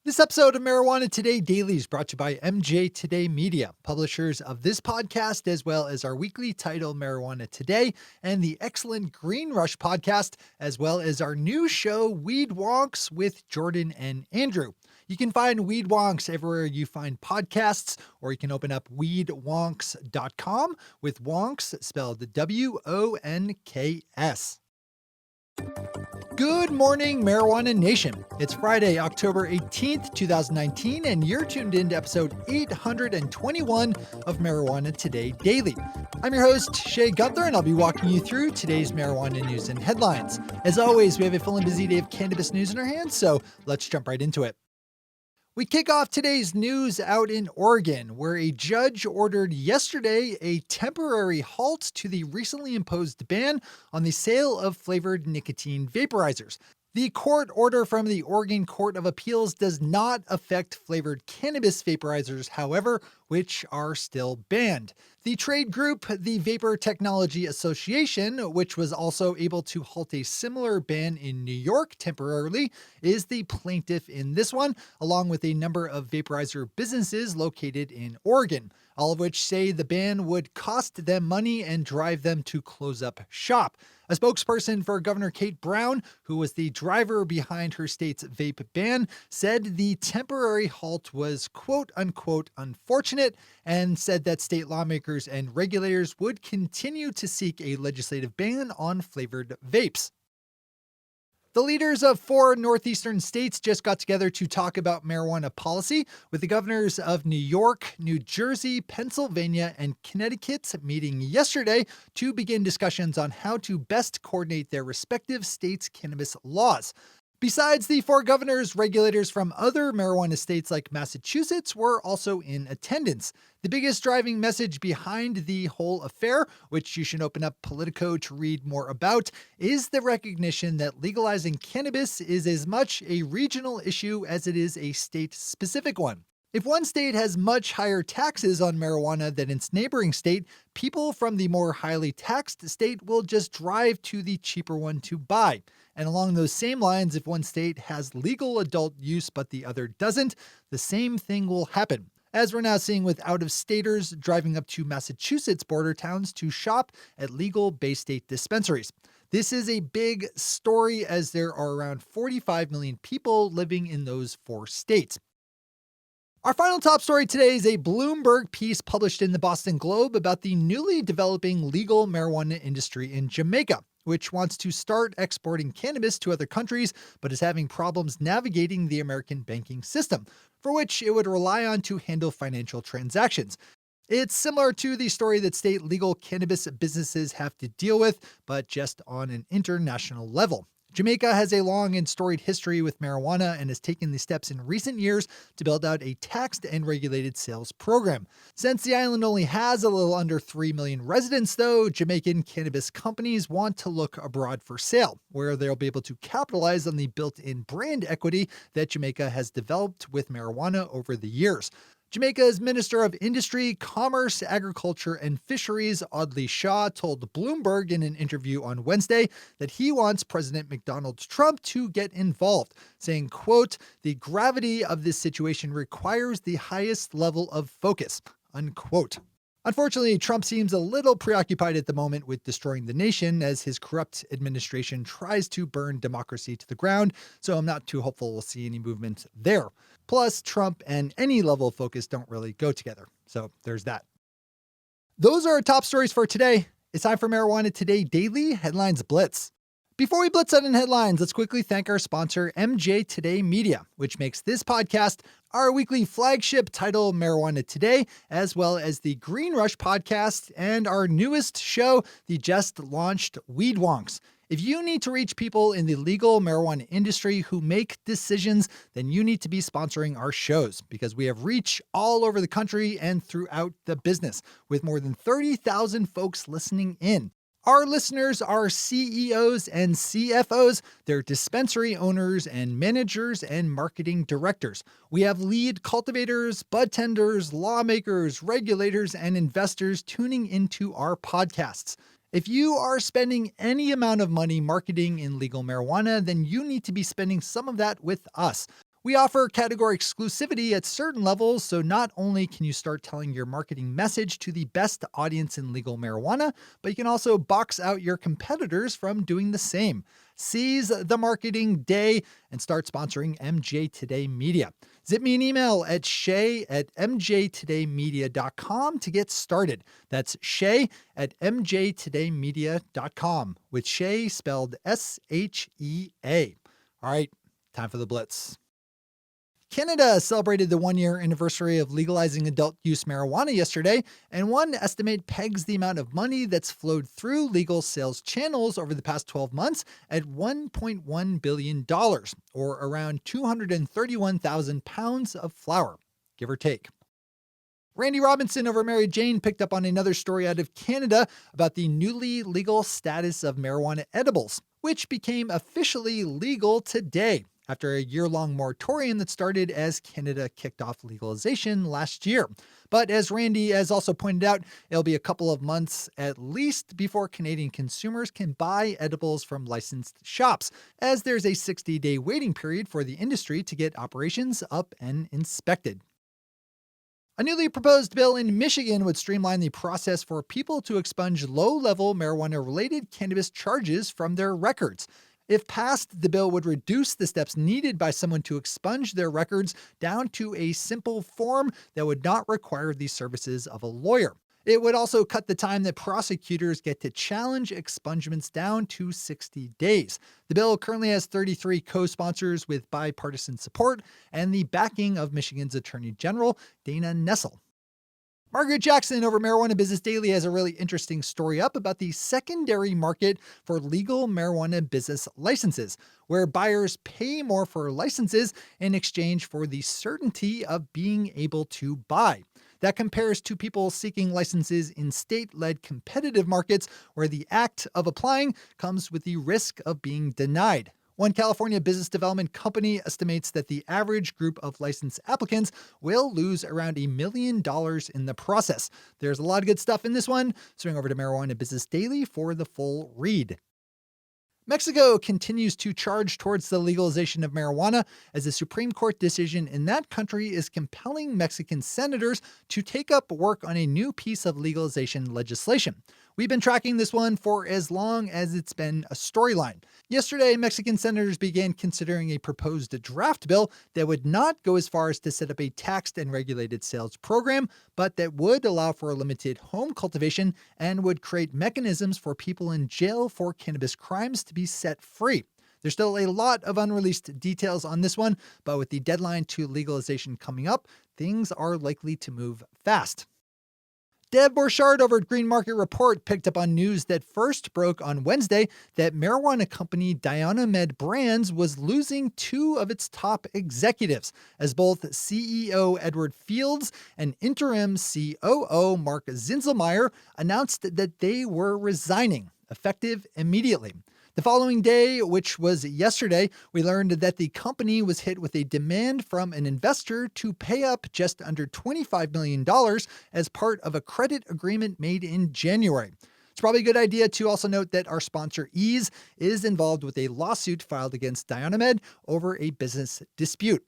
This episode of Marijuana Today Daily is brought to you by MJ Today Media, publishers of this podcast, as well as our weekly title, Marijuana Today, and the excellent Green Rush podcast, as well as our new show, Weed Wonks, with Jordan and Andrew. You can find Weed Wonks everywhere you find podcasts, or you can open up weedwonks.com with wonks spelled W-O-N-K-S. Good morning, Marijuana Nation. It's Friday, October 18th, 2019, and you're tuned in to episode 821 of Marijuana Today Daily. I'm your host, Shay Gunther, and I'll be walking you through today's marijuana news and headlines. As always, we have a full and busy day of cannabis news in our hands, so let's jump right into it. We kick off today's news out in Oregon, where a judge ordered yesterday a temporary halt to the recently imposed ban on the sale of flavored nicotine vaporizers. The court order from the Oregon Court of Appeals does not affect flavored cannabis vaporizers, however, which are still banned. The trade group, the Vapor Technology Association, which was also able to halt a similar ban in New York temporarily, is the plaintiff in this one, along with a number of vaporizer businesses located in Oregon, all of which say the ban would cost them money and drive them to close up shop. A spokesperson for Governor Kate Brown, who was the driver behind her state's vape ban, said the temporary halt was quote unquote unfortunate and said that state lawmakers and regulators would continue to seek a legislative ban on flavored vapes. The leaders of 4 northeastern states just got together to talk about marijuana policy, with the governors of New York, New Jersey, Pennsylvania, and Connecticut meeting yesterday to begin discussions on how to best coordinate their respective states' cannabis laws. Besides the 4 governors, regulators from other marijuana states like Massachusetts were also in attendance. The biggest driving message behind the whole affair, which you should open up Politco to read more about, is the recognition that legalizing cannabis is as much a regional issue as it is a state-specific one. If one state has much higher taxes on marijuana than its neighboring state, people from the more highly taxed state will just drive to the cheaper one to buy. And along those same lines, if one state has legal adult use but the other doesn't, the same thing will happen, as we're now seeing with out-of-staters driving up to Massachusetts border towns to shop at legal Bay State dispensaries. This is a big story, as there are around 45 million people living in those 4 states. Our final top story today is a Bloomberg piece published in the Boston Globe about the newly developing legal marijuana industry in Jamaica, which wants to start exporting cannabis to other countries, but is having problems navigating the American banking system, for which it would rely on to handle financial transactions. It's similar to the story that state legal cannabis businesses have to deal with, but just on an international level. Jamaica has a long and storied history with marijuana and has taken the steps in recent years to build out a taxed and regulated sales program. Since the island only has a little under 3 million residents, though, Jamaican cannabis companies want to look abroad for sale, where they'll be able to capitalize on the built-in brand equity that Jamaica has developed with marijuana over the years. Jamaica's Minister of Industry, Commerce, Agriculture, and Fisheries, Audley Shaw, told Bloomberg in an interview on Wednesday that he wants President Donald Trump to get involved, saying, quote, "The gravity of this situation requires the highest level of focus," unquote. Unfortunately, Trump seems a little preoccupied at the moment with destroying the nation as his corrupt administration tries to burn democracy to the ground, so I'm not too hopeful we'll see any movement there. Plus, Trump and any level of focus don't really go together, so there's that. Those are our top stories for today. It's time for Marijuana Today Daily Headlines Blitz. Before we blitz out in headlines, let's quickly thank our sponsor, MJ Today Media, which makes this podcast our weekly flagship title, Marijuana Today, as well as the Green Rush podcast and our newest show, the just launched Weed Wonks. If you need to reach people in the legal marijuana industry who make decisions, then you need to be sponsoring our shows, because we have reach all over the country and throughout the business, with more than 30,000 folks listening in. Our listeners are CEOs and CFOs, they're dispensary owners and managers and marketing directors. We have lead cultivators, bud tenders, lawmakers, regulators, and investors tuning into our podcasts. If you are spending any amount of money marketing in legal marijuana, then you need to be spending some of that with us. We offer category exclusivity at certain levels, so not only can you start telling your marketing message to the best audience in legal marijuana, but you can also box out your competitors from doing the same. Seize the marketing day and start sponsoring MJ Today Media. Zip me an email at shay@mjtodaymedia.com to get started. That's shay@mjtodaymedia.com, with Shay spelled S-H-E-A. All right, time for the Blitz. Canada celebrated the one-year anniversary of legalizing adult-use marijuana yesterday, and one estimate pegs the amount of money that's flowed through legal sales channels over the past 12 months at $1.1 billion, or around 231,000 pounds of flour, give or take. Randy Robinson over Mary Jane picked up on another story out of Canada about the newly legal status of marijuana edibles, which became officially legal today, after a year-long moratorium that started as Canada kicked off legalization last year. But as Randy has also pointed out, it'll be a couple of months at least before Canadian consumers can buy edibles from licensed shops, as there's a 60-day waiting period for the industry to get operations up and inspected. A newly proposed bill in Michigan would streamline the process for people to expunge low-level marijuana-related cannabis charges from their records. If passed, the bill would reduce the steps needed by someone to expunge their records down to a simple form that would not require the services of a lawyer. It would also cut the time that prosecutors get to challenge expungements down to 60 days. The bill currently has 33 co-sponsors with bipartisan support and the backing of Michigan's Attorney General, Dana Nessel. Margaret Jackson over Marijuana Business Daily has a really interesting story up about the secondary market for legal marijuana business licenses, where buyers pay more for licenses in exchange for the certainty of being able to buy. That compares to people seeking licenses in state-led competitive markets where the act of applying comes with the risk of being denied. One California business development company estimates that the average group of license applicants will lose around $1 million in the process. There's a lot of good stuff in this one. Swing over to Marijuana Business Daily for the full read. Mexico continues to charge towards the legalization of marijuana as a Supreme Court decision in that country is compelling Mexican senators to take up work on a new piece of legalization legislation. We've been tracking this one for as long as it's been a storyline. Yesterday, Mexican senators began considering a proposed draft bill that would not go as far as to set up a taxed and regulated sales program, but that would allow for a limited home cultivation and would create mechanisms for people in jail for cannabis crimes to be set free. There's still a lot of unreleased details on this one, but with the deadline to legalization coming up, things are likely to move fast. Deb Borchardt over at Green Market Report picked up on news that first broke on Wednesday that marijuana company DynaMed Brands was losing two of its top executives, as both CEO Edward Fields and interim COO Mark Zinselmeyer announced that they were resigning, effective immediately. The following day, which was yesterday, we learned that the company was hit with a demand from an investor to pay up just under $25 million as part of a credit agreement made in January. It's probably a good idea to also note that our sponsor Ease is involved with a lawsuit filed against DynaMed over a business dispute.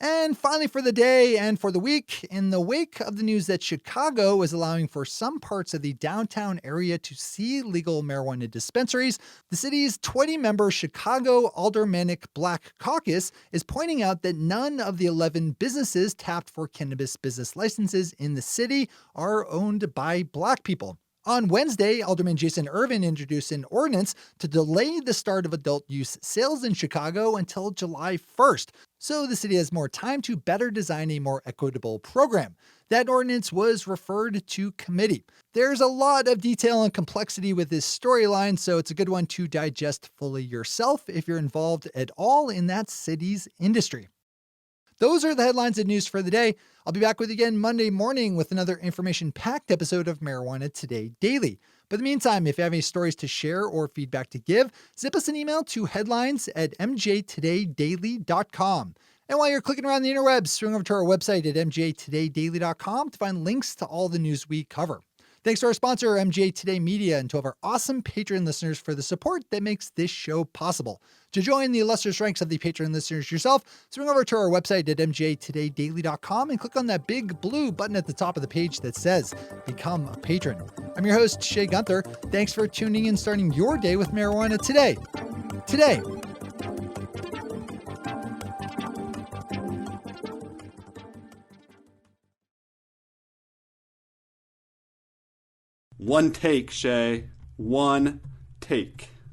And finally for the day and for the week, in the wake of the news that Chicago is allowing for some parts of the downtown area to see legal marijuana dispensaries, the city's 20-member Chicago Aldermanic Black Caucus is pointing out that none of the 11 businesses tapped for cannabis business licenses in the city are owned by Black people. On Wednesday, Alderman Jason Irvin introduced an ordinance to delay the start of adult use sales in Chicago until July 1st, so the city has more time to better design a more equitable program. That ordinance was referred to committee. There's a lot of detail and complexity with this storyline, so it's a good one to digest fully yourself if you're involved at all in that city's industry. Those are the headlines and news for the day. I'll be back with you again Monday morning with another information-packed episode of Marijuana Today Daily. But in the meantime, if you have any stories to share or feedback to give, zip us an email to headlines@mjtodaydaily.com. And while you're clicking around the interwebs, swing over to our website at mjtodaydaily.com to find links to all the news we cover. Thanks to our sponsor, MJ Today Media, and to all of our awesome Patreon listeners for the support that makes this show possible. To join the illustrious ranks of the Patreon listeners yourself, swing over to our website at mjtodaydaily.com and click on that big blue button at the top of the page that says Become a Patron. I'm your host, Shay Gunther. Thanks for tuning in, starting your day with marijuana today. Today. One take, Shay. One take.